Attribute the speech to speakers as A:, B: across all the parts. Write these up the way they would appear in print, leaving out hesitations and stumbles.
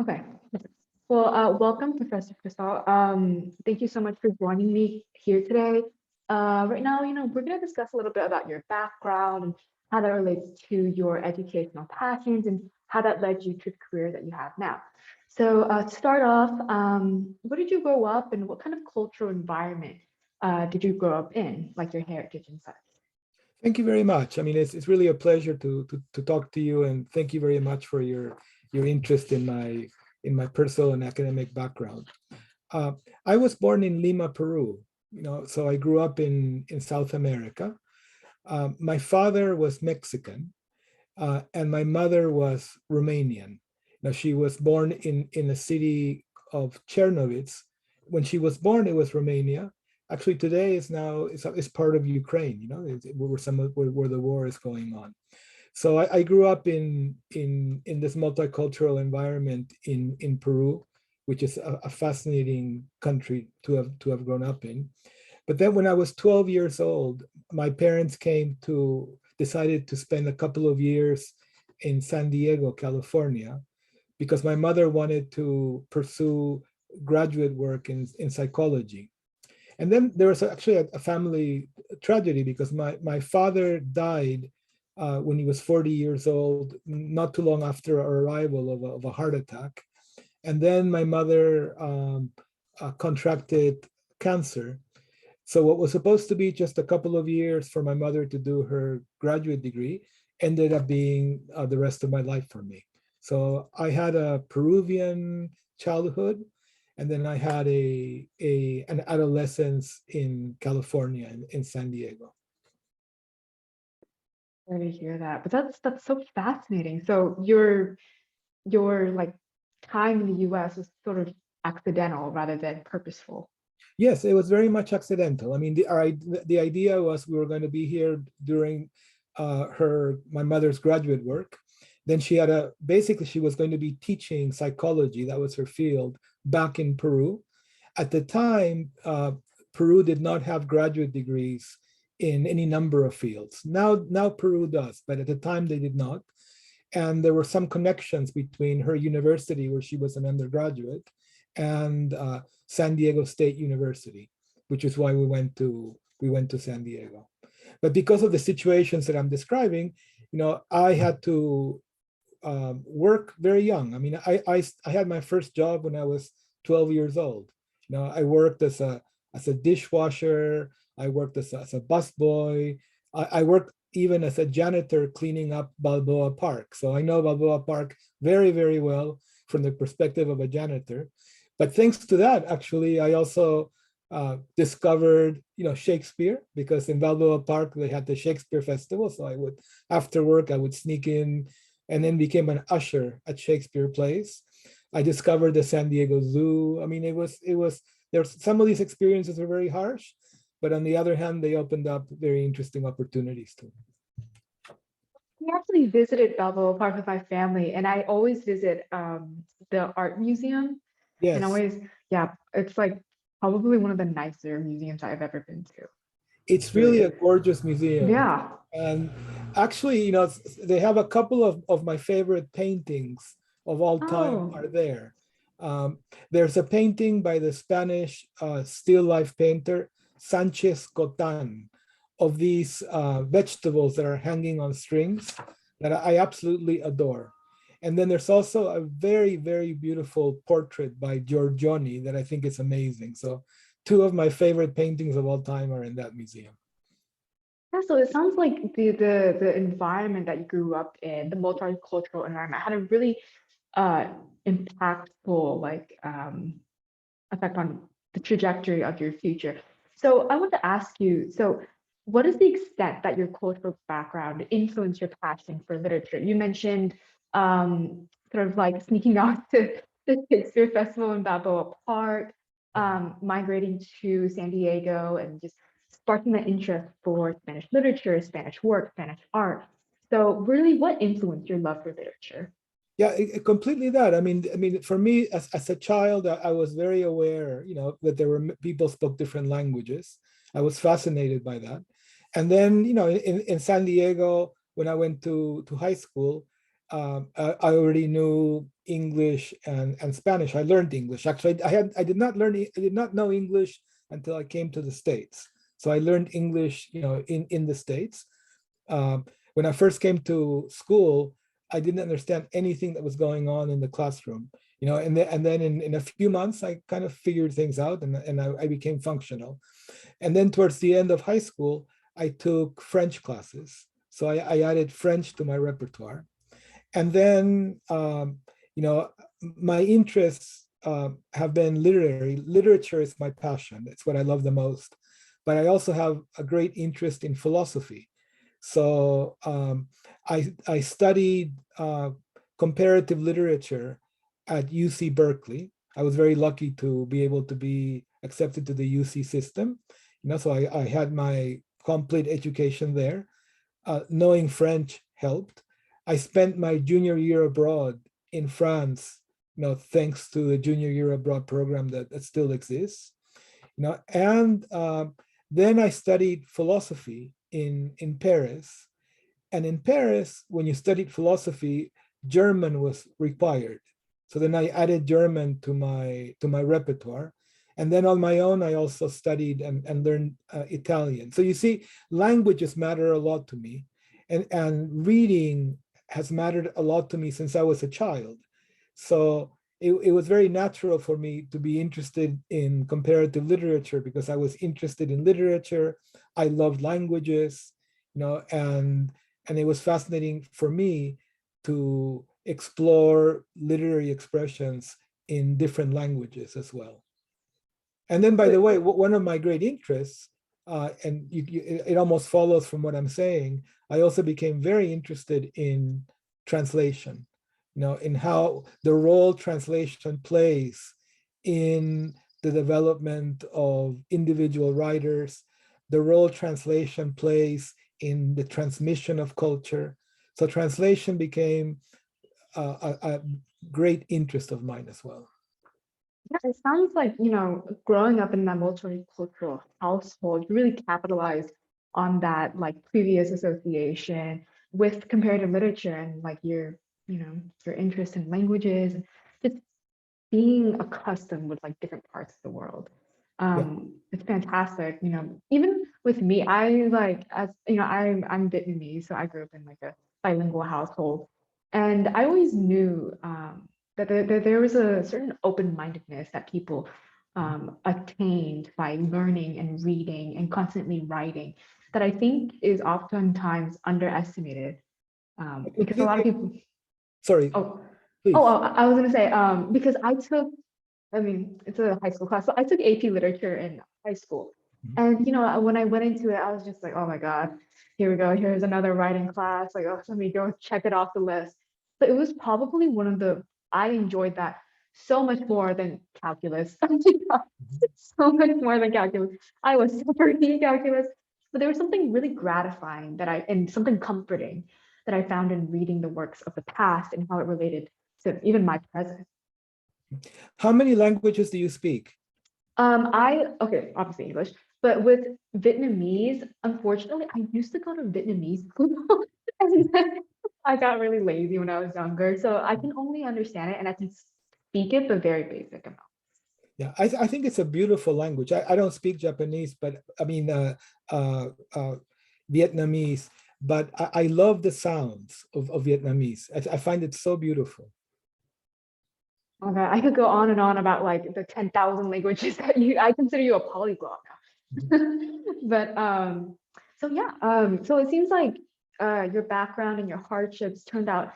A: Okay. Well, welcome, Professor Kristal. Thank you so much for joining me here today. Right now, we're going to discuss a little bit about your background and how that relates to your educational passions and how that led you to the career that you have now. So, to start off, where did you grow up and what kind of cultural environment did you grow up in, like your heritage and such?
B: Thank you very much. I mean, it's really a pleasure to talk to you, and thank you very much for your interest in my personal and academic background. Uh, I was born in Lima, Peru. So I grew up in South America. My father was Mexican, and my mother was Romanian. Now she was born in a city of Chernovitz. When she was born, it was Romania. Actually, today it's part of Ukraine. Where the war is going on. So I grew up in this multicultural environment in Peru, which is a fascinating country to have grown up in. But then when I was 12 years old, my parents decided to spend a couple of years in San Diego, California, because my mother wanted to pursue graduate work in psychology. And then there was actually a family tragedy because my father died when he was 40 years old, not too long after our arrival of a heart attack. And then my mother contracted cancer. So what was supposed to be just a couple of years for my mother to do her graduate degree ended up being the rest of my life for me. So I had a Peruvian childhood, and then I had an adolescence in California, in San Diego.
A: Sorry to hear that, but that's so fascinating. So your like time in the US was sort of accidental rather than purposeful.
B: Yes, it was very much accidental. I mean, the idea was we were going to be here during my mother's graduate work. Then basically she was going to be teaching psychology. That was her field back in Peru. At the time, Peru did not have graduate degrees in any number of fields. Now Peru does, but at the time they did not. And there were some connections between her university, where she was an undergraduate, and San Diego State University, which is why we went to San Diego. But because of the situations that I'm describing, I had to work very young. I mean, I had my first job when I was 12 years old. I worked as a dishwasher. I worked as a busboy. I worked even as a janitor cleaning up Balboa Park. So I know Balboa Park very, very well from the perspective of a janitor. But thanks to that, actually, I also discovered, Shakespeare, because in Balboa Park they had the Shakespeare Festival. So after work, I would sneak in, and then became an usher at Shakespeare plays. I discovered the San Diego Zoo. I mean, there's some of these experiences were very harsh, but on the other hand, they opened up very interesting opportunities too.
A: We actually visited Balboa Park with my family, and I always visit the art museum. And
B: Yes,
A: always, yeah, it's like probably one of the nicer museums I've ever been to.
B: it's
A: Really
B: really
A: is.
B: a gorgeous museum.
A: Yeah.
B: And actually, they have a couple of my favorite paintings of all time
A: Oh,
B: are there. Um, there's a painting by the Spanish still life painter Sanchez Cotan of these vegetables that are hanging on strings that I absolutely adore. And then there's also a very, very beautiful portrait by Giorgione that I think is amazing. So two of my favorite paintings of all time are in that museum.
A: yeah. So it sounds like the environment that you grew up in, the multicultural environment, had a really uh impactful effect on the trajectory of your future. So I want to ask you, so what is the extent that your cultural background influenced your passion for literature? You mentioned sort of like sneaking out to the Shakespeare Festival in Balboa Park, migrating to San Diego and just sparking the interest for Spanish literature, Spanish work, Spanish art. So really, what influenced your love for literature?
B: Yeah, completely that. I mean, for me as a child, I was very aware, that there were people spoke different languages. I was fascinated by that. And then, in San Diego, when I went to high school, I already knew English and Spanish. I learned English. Actually, I did not learn, I did not know English until I came to the States. So I learned English, in the States. Um, when I first came to school, I didn't understand anything that was going on in the classroom, and then in a few months, I kind of figured things out, and I became functional. And then towards the end of high school, I took French classes. So I added French to my repertoire. And then, my interests have been literary. Literature is my passion. It's what I love the most. But I also have a great interest in philosophy. So I studied comparative literature at UC Berkeley. I was very lucky to be able to be accepted to the UC system. So I had my complete education there. Knowing French helped. I spent my junior year abroad in France, thanks to the junior year abroad program that still exists. And then I studied philosophy in Paris. And in Paris, when you studied philosophy, German was required. So then I added German to my repertoire. And then on my own, I also studied and learned Italian. So you see, languages matter a lot to me. And reading has mattered a lot to me since I was a child. So it was very natural for me to be interested in comparative literature because I was interested in literature. I loved languages, and it was fascinating for me to explore literary expressions in different languages as well. And then, by the way, one of my great interests, and it almost follows from what I'm saying, I also became very interested in translation, in how the role translation plays in the development of individual writers, the role translation plays in the transmission of culture. So translation became a great interest of mine as well.
A: Yeah, it sounds like, growing up in that multicultural household, you really capitalized on that like previous association with comparative literature and like your interest in languages and just being accustomed with like different parts of the world.
B: Yeah.
A: It's fantastic. Even with me, I like as I'm Vietnamese, so I grew up in like a bilingual household, and I always knew that there was a certain open-mindedness that people attained by learning and reading and constantly writing that I think is oftentimes underestimated because a lot of people.
B: Sorry,
A: Oh,
B: please.
A: I was gonna say, because I mean, it's a high school class, so I took AP Literature in high school,
B: Mhm.
A: and when I went into it, I was just like, oh my God, here we go, here's another writing class, like, oh, let me go check it off the list. But it was probably I enjoyed that so much more than calculus. So much more than calculus. I was super in calculus, but there was something really gratifying and something comforting that I found in reading the works of the past and how it related to even my present.
B: How many languages do you speak?
A: Okay, obviously English, but with Vietnamese, unfortunately, I used to go to Vietnamese school and then I got really lazy when I was younger. So I can only understand it and I can speak it, but very basic amount.
B: Yeah, I think it's a beautiful language. I don't speak Japanese, but I mean Vietnamese, but I love the sounds of Vietnamese. I find it so beautiful.
A: Okay, I could go on and on about like the 10,000 languages I consider you a polyglot
B: Mhm.
A: now. But so yeah, so it seems like your background and your hardships turned out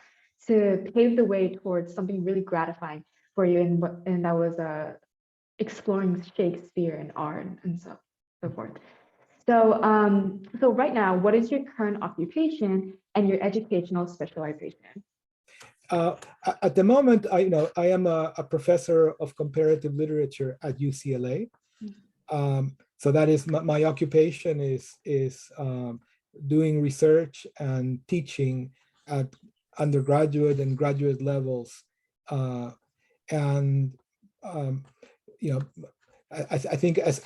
A: to pave the way towards something really gratifying for you, and that was exploring Shakespeare and art and so forth. So right now, what is your current occupation and your educational specialization?
B: Uh, at the moment, I am a professor of comparative literature at UCLA. So that is my occupation is doing research and teaching at undergraduate and graduate levels. And um, you know, I think as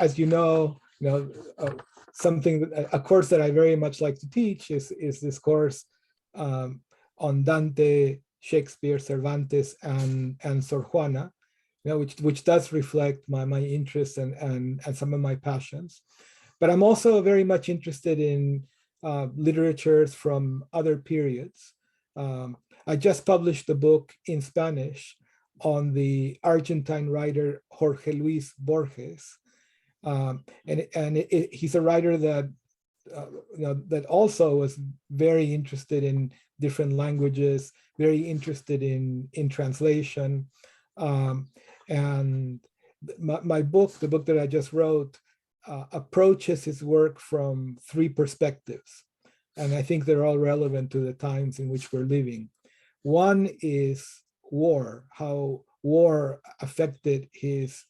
B: something a course that I very much like to teach is this course on Dante, Shakespeare, Cervantes, and Sor Juana, which does reflect my interests and some of my passions. But I'm also very much interested in literatures from other periods. I just published a book in Spanish on the Argentine writer Jorge Luis Borges. He's a writer that that also was very interested in different languages, very interested in translation. And my book, the book that I just wrote, approaches his work from three perspectives. And I think they're all relevant to the times in which we're living. One is war, how war affected his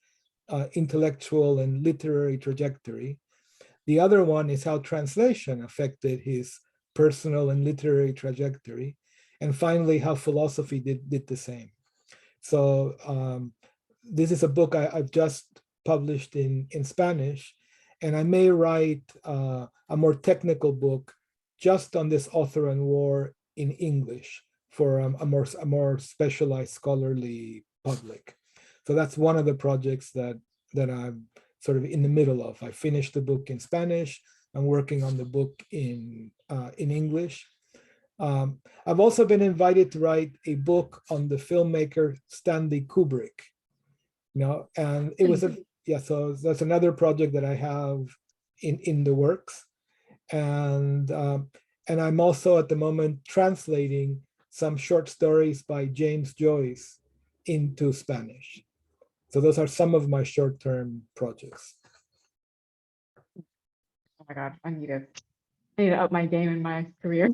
B: intellectual and literary trajectory. The other one is how translation affected his personal and literary trajectory. And finally, how philosophy did the same. So this is a book I've just published in Spanish, and I may write a more technical book just on this author and war in English for a more specialized scholarly public. So that's one of the projects that I'm sort of in the middle of. I finished the book in Spanish. I'm working on the book in English. I've also been invited to write a book on the filmmaker Stanley Kubrick. And it was so that's another project that I have in the works, and I'm also at the moment translating some short stories by James Joyce into Spanish. So those are some of my short-term projects.
A: Oh my God, I need to up my game in my career.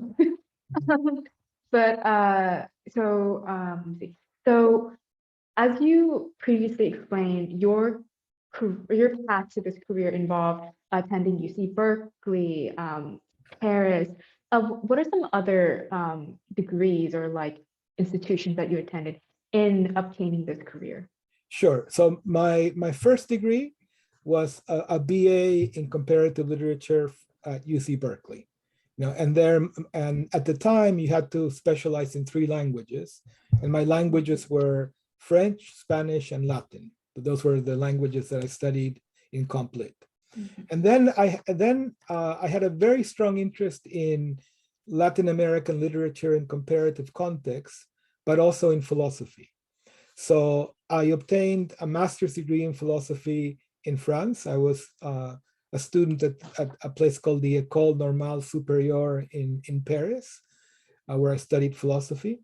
A: But let's see. So as you previously explained, your path to this career involved attending UC Berkeley, Paris. What are some other degrees or like institutions that you attended in obtaining this career?
B: Sure. So my first degree was a BA in comparative literature at UC Berkeley. And at the time you had to specialize in 3 languages, and my languages were French, Spanish, and Latin. Those were the languages that I studied in Comp Lit. Mm-hmm. And then I had a very strong interest in Latin American literature in comparative context, but also in philosophy. So I obtained a master's degree in philosophy in France. I was a student at a place called the École Normale Supérieure in Paris, where I studied philosophy.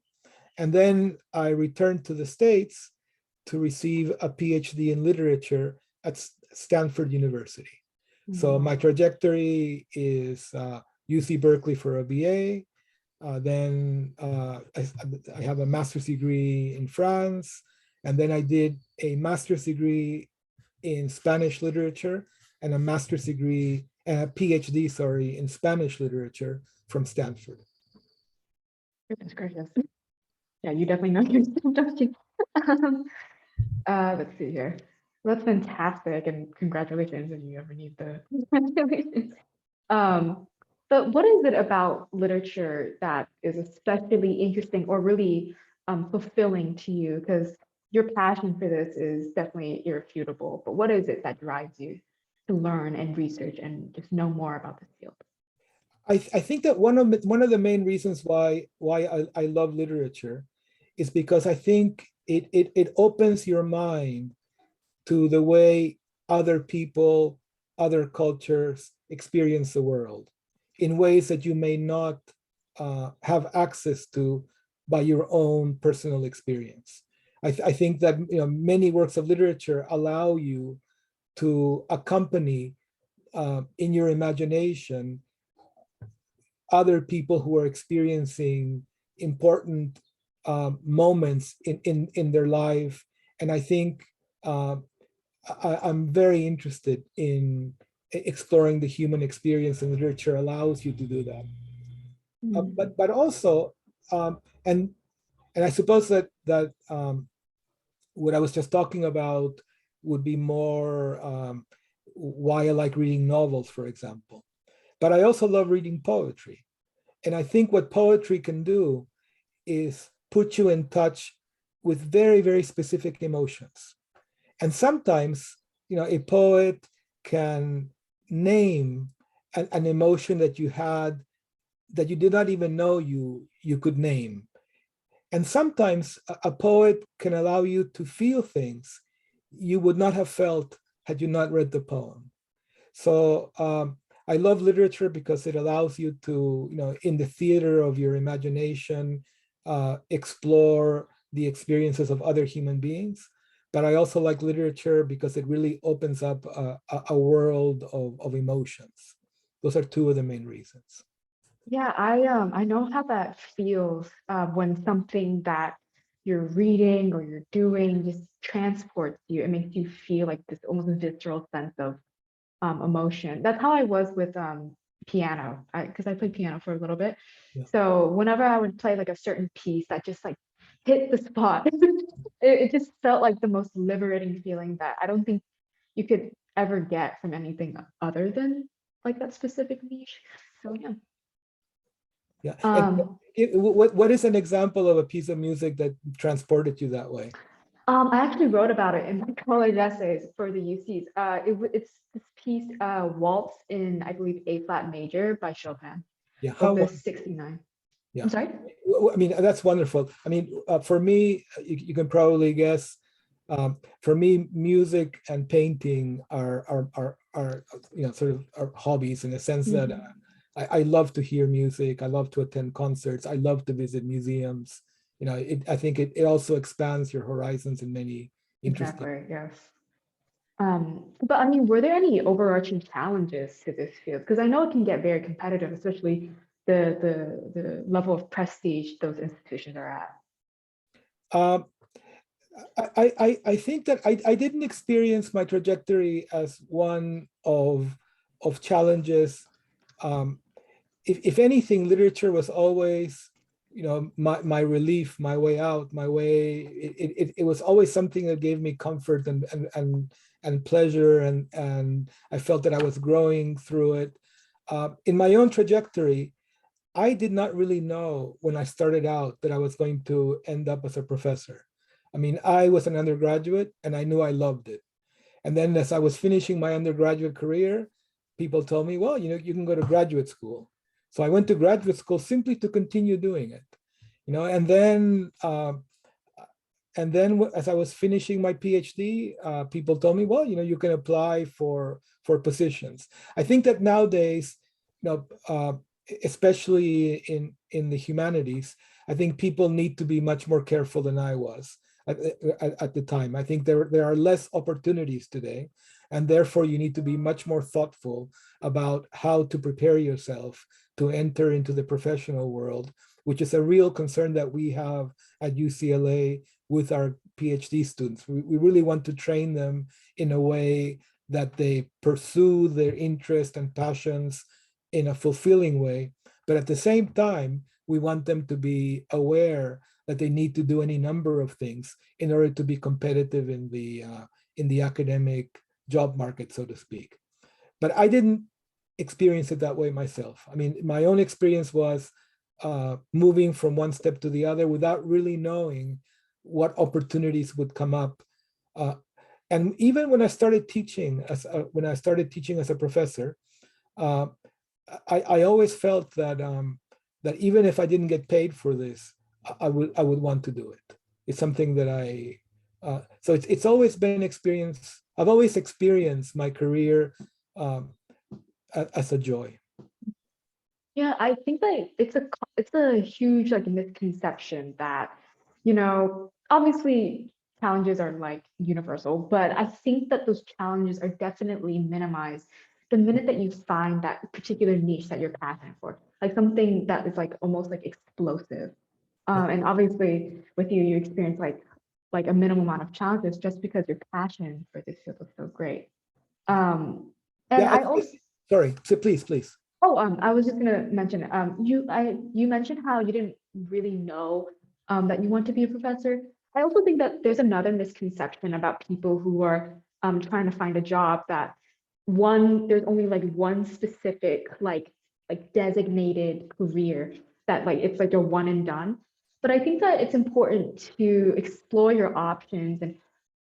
B: And then I returned to the States to receive a PhD in literature at Stanford University. Mm-hmm. So my trajectory is UC Berkeley for a BA. Then I have a master's degree in France. And then I did a master's degree in Spanish literature and a master's degree and a PhD, in Spanish literature from Stanford.
A: Goodness gracious. Yeah, you definitely know your stuff, don't you? Let's see here. Well, that's fantastic, and congratulations if you ever need the congratulations. But what is it about literature that is especially interesting or really fulfilling to you? Because your passion for this is definitely irrefutable, but what is it that drives you to learn and research and just know more about this field?
B: I think that one of the main reasons why I love literature is because I think it opens your mind to the way other people, other cultures experience the world in ways that you may not have access to by your own personal experience. I think that many works of literature allow you to accompany in your imagination other people who are experiencing important moments in their life. And I think I'm very interested in exploring the human experience, and literature allows you to do that. But also, and I suppose that what I was just talking about would be more why I like reading novels, for example. But I also love reading poetry. And I think what poetry can do is put you in touch with very, very specific emotions. And sometimes, a poet can name an emotion that you had that you did not even know you could name. And sometimes a poet can allow you to feel things you would not have felt had you not read the poem. So I love literature because it allows you to, in the theater of your imagination, explore the experiences of other human beings. But I also like literature because it really opens up a world of emotions. Those are two of the main reasons.
A: Yeah, I know how that feels when something that you're reading or you're doing just transports you. It makes you feel like this almost visceral sense of emotion. That's how I was with piano, because I played piano for a little bit.
B: Yeah.
A: So whenever I would play like a certain piece that just like hit the spot, it just felt like the most liberating feeling that I don't think you could ever get from anything other than like that specific niche. So yeah.
B: Yeah. And
A: Um,
B: what is an example of a piece of music that transported you that way?
A: I actually wrote about it in my college essays for the UCs. It's this piece, Waltz in, I believe, A flat major by Chopin,
B: Yeah. How
A: Opus
B: wonderful.
A: 69. I'm
B: Yeah.
A: sorry?
B: I mean, that's wonderful. I mean, for me, you can probably guess. For me, music and painting are sort of are hobbies in the sense that
A: Mhm.
B: I love to hear music. I love to attend concerts. I love to visit museums. I think it also expands your horizons in many interesting.
A: Exactly, yes. But I mean, were there any overarching challenges to this field? Because I know it can get very competitive, especially the level of prestige those institutions are at.
B: Um, I think that I didn't experience my trajectory as one of challenges. Um, if anything, literature was always, my relief, my way out, my way. It was always something that gave me comfort and pleasure, and I felt that I was growing through it. In my own trajectory, I did not really know when I started out that I was going to end up as a professor. I mean, I was an undergraduate and I knew I loved it. And then as I was finishing my undergraduate career, people told me, well, you can go to graduate school. So I went to graduate school simply to continue doing it. And then as I was finishing my PhD, people told me, well, you can apply for positions. I think that nowadays, especially in the humanities, I think people need to be much more careful than I was at the time. I think there are less opportunities today, and therefore you need to be much more thoughtful about how to prepare yourself to enter into the professional world, which is a real concern that we have at UCLA with our PhD students. We really want to train them in a way that they pursue their interests and passions in a fulfilling way. But at the same time, we want them to be aware that they need to do any number of things in order to be competitive in the academic job market, so to speak. But I didn't experience it that way myself. I mean, my own experience was moving from one step to the other without really knowing what opportunities would come up. Uh, and even when I started teaching as a professor, uh, I always felt that even if I didn't get paid for this, I would want to do it. It's something that so it's always been an experience. I've always experienced my career um, as a joy.
A: Yeah, I think that it's a huge like misconception that, obviously challenges are like universal, but I think that those challenges are definitely minimized the minute that you find that particular niche that you're passionate for, like something that is like almost like explosive.
B: Yeah,
A: And obviously with you, you experience like a minimum amount of challenges just because your passion for this field is so great. And
B: yeah.
A: I also
B: Sorry. So please.
A: Oh, I was just gonna mention, you mentioned how you didn't really know, that you want to be a professor. I also think that there's another misconception about people who are, trying to find a job that there's only like one specific, like designated career that like, it's like a one and done. But I think that it's important to explore your options and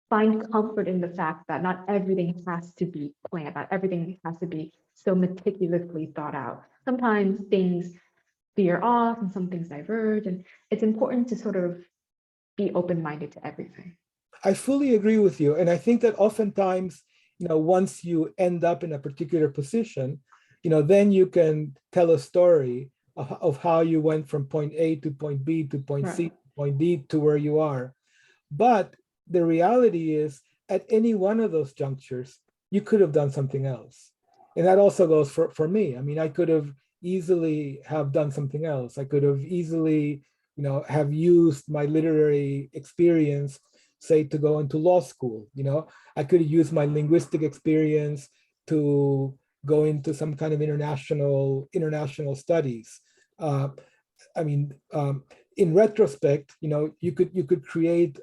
A: find comfort in the fact that not everything has to be planned, not everything has to be so meticulously thought out. Sometimes things veer off and some things diverge, and it's important to sort of be open-minded to everything.
B: I fully agree with you. And I think that oftentimes, once you end up in a particular position, then you can tell a story of how you went from point A to point B to point C,
A: Right.
B: to point D to where you are. But the reality is, at any one of those junctures, you could have done something else. And that also goes for me. I mean, I could have easily have done something else. I could have easily, have used my literary experience, say, to go into law school. I could have used my linguistic experience to go into some kind of international studies. Uh, I mean, in retrospect, you could create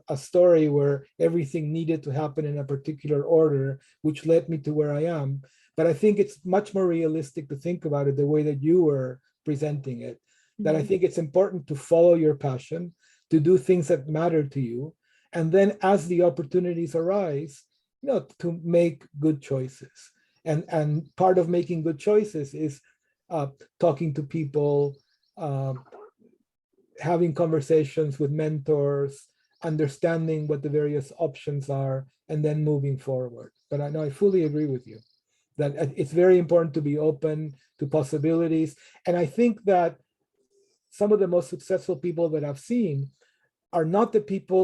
B: a story where everything needed to happen in a particular order, which led me to where I am. But I think it's much more realistic to think about it the way that you were presenting it. That I
A: Mhm.
B: think it's important to follow your passion, to do things that matter to you, and then as the opportunities arise, to make good choices. And part of making good choices is talking to people, um, having conversations with mentors, understanding what the various options are, and then moving forward. But I know I fully agree with you that it's very important to be open to possibilities. And I think that some of the most successful people that I've seen are not the people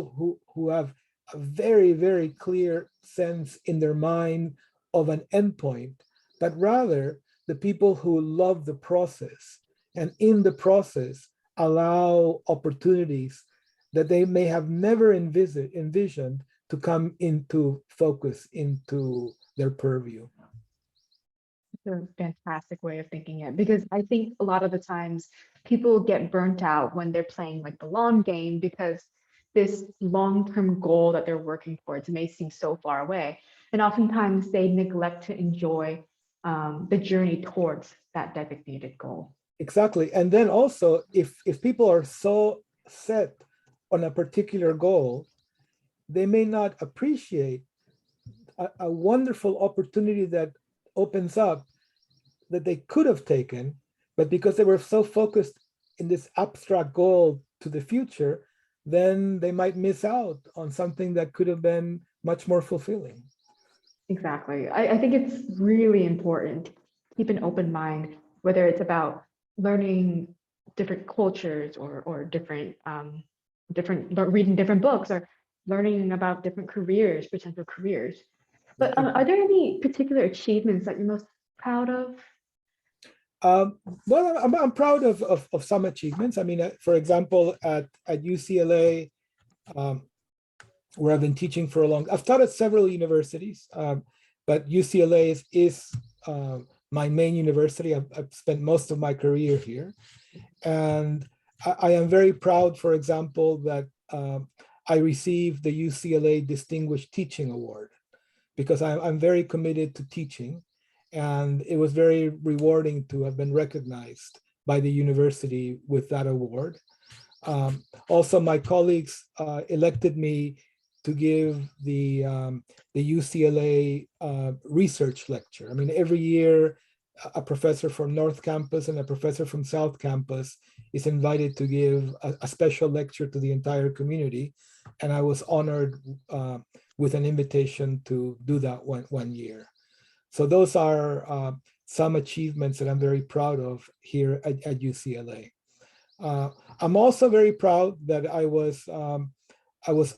B: who have a very, very clear sense in their mind of an endpoint, but rather the people who love the process and in the process allow opportunities that they may have never envisioned to come into focus, into their purview.
A: It's a fantastic way of thinking it because I think a lot of the times people get burnt out when they're playing like the long game because this long-term goal that they're working towards may seem so far away. And oftentimes they neglect to enjoy the journey towards that designated goal.
B: Exactly. And then also, if people are so set on a particular goal, they may not appreciate a wonderful opportunity that opens up that they could have taken, but because they were so focused in this abstract goal to the future, then they might miss out on something that could have been much more fulfilling.
A: Exactly. I think it's really important to keep an open mind, whether it's about learning different cultures or reading different books or learning about different careers, potential careers. But are there any particular achievements that you're most proud of?
B: Um, well, I'm proud of some achievements. I mean, for example, at UCLA, um, where I've been teaching for a long, I've taught at several universities, but UCLA is my main university. I've spent most of my career here. And I am very proud, for example, that I received the UCLA Distinguished Teaching Award because I'm very committed to teaching. And it was very rewarding to have been recognized by the university with that award. Also, my colleagues elected me to give the UCLA research lecture. I mean, every year, a professor from North Campus and a professor from South Campus is invited to give a special lecture to the entire community. And I was honored with an invitation to do that one year. So those are some achievements that I'm very proud of here at UCLA. I'm also very proud that I was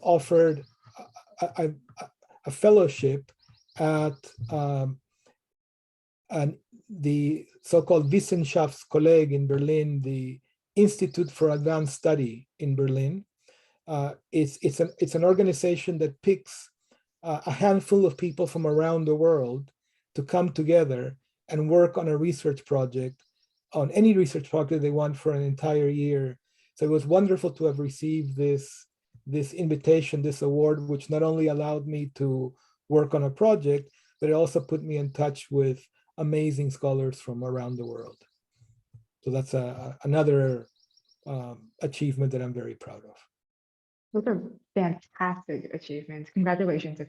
B: offered a, a fellowship at the so-called Wissenschaftskolleg in Berlin, the Institute for Advanced Study in Berlin. It's an organization that picks a handful of people from around the world to come together and work on a research project, on any research project they want for an entire year. So it was wonderful to have received this invitation, this award, which not only allowed me to work on a project, but it also put me in touch with amazing scholars from around the world. So that's another achievement that I'm very proud of.
A: Those are fantastic achievements. Congratulations if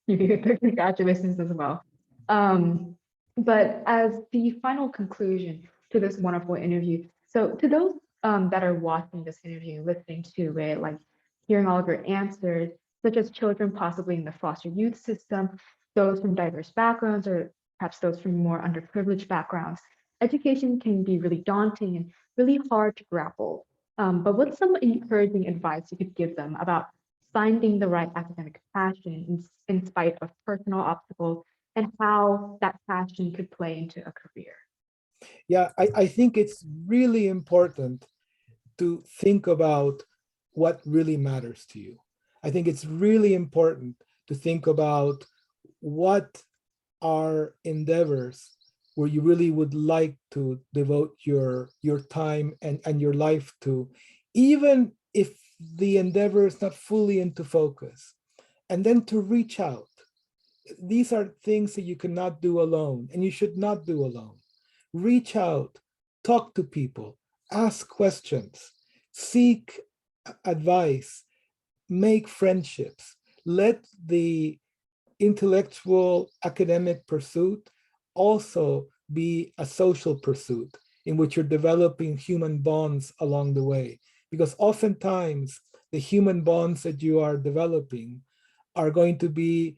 A: you get the congratulations as well. Um, but as the final conclusion to this wonderful interview, so to those that are watching this interview, listening to it, like hearing all of your answers, such as children possibly in the foster youth system, those from diverse backgrounds, or perhaps those from more underprivileged backgrounds, education can be really daunting and really hard to grapple. But what's some encouraging advice you could give them about finding the right academic passion in spite of personal obstacles and how that passion could play into a career?
B: Yeah, I think it's really important to think about what really matters to you. I think it's really important to think about what are endeavors where you really would like to devote your time and your life to, even if the endeavor is not fully into focus, and then to reach out. These are things that you cannot do alone and you should not do alone. Reach out, talk to people, ask questions, seek advice, make friendships. Let the intellectual academic pursuit also be a social pursuit in which you're developing human bonds along the way. Because oftentimes the human bonds that you are developing are going to be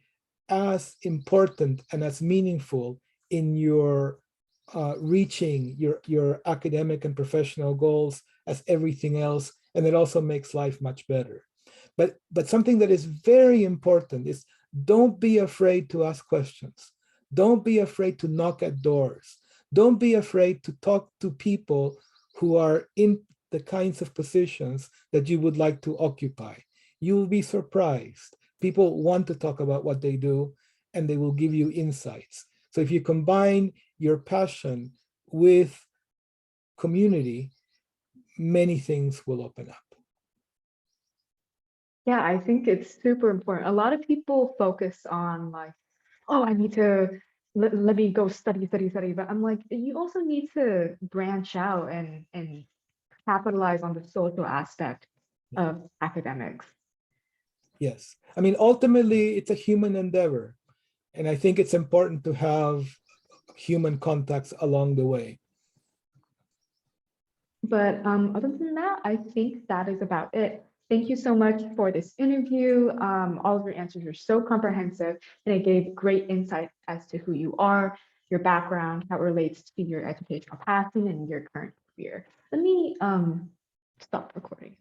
B: as important and as meaningful in your reaching your academic and professional goals as everything else. And it also makes life much better. But something that is very important is don't be afraid to ask questions. Don't be afraid to knock at doors. Don't be afraid to talk to people who are in the kinds of positions that you would like to occupy. You will be surprised. People want to talk about what they do, and they will give you insights. So if you combine your passion with community, many things will open up.
A: Yeah, I think it's super important. A lot of people focus on like, oh, I need to let me go study. But I'm like, you also need to branch out and capitalize on the social aspect of academics.
B: Yes. I mean, ultimately, it's a human endeavor. And I think it's important to have human contacts along the way.
A: But other than that, I think that is about it. Thank you so much for this interview. All of your answers are so comprehensive, and it gave great insight as to who you are, your background, how it relates to your educational passion and your current career. Let me stop recording.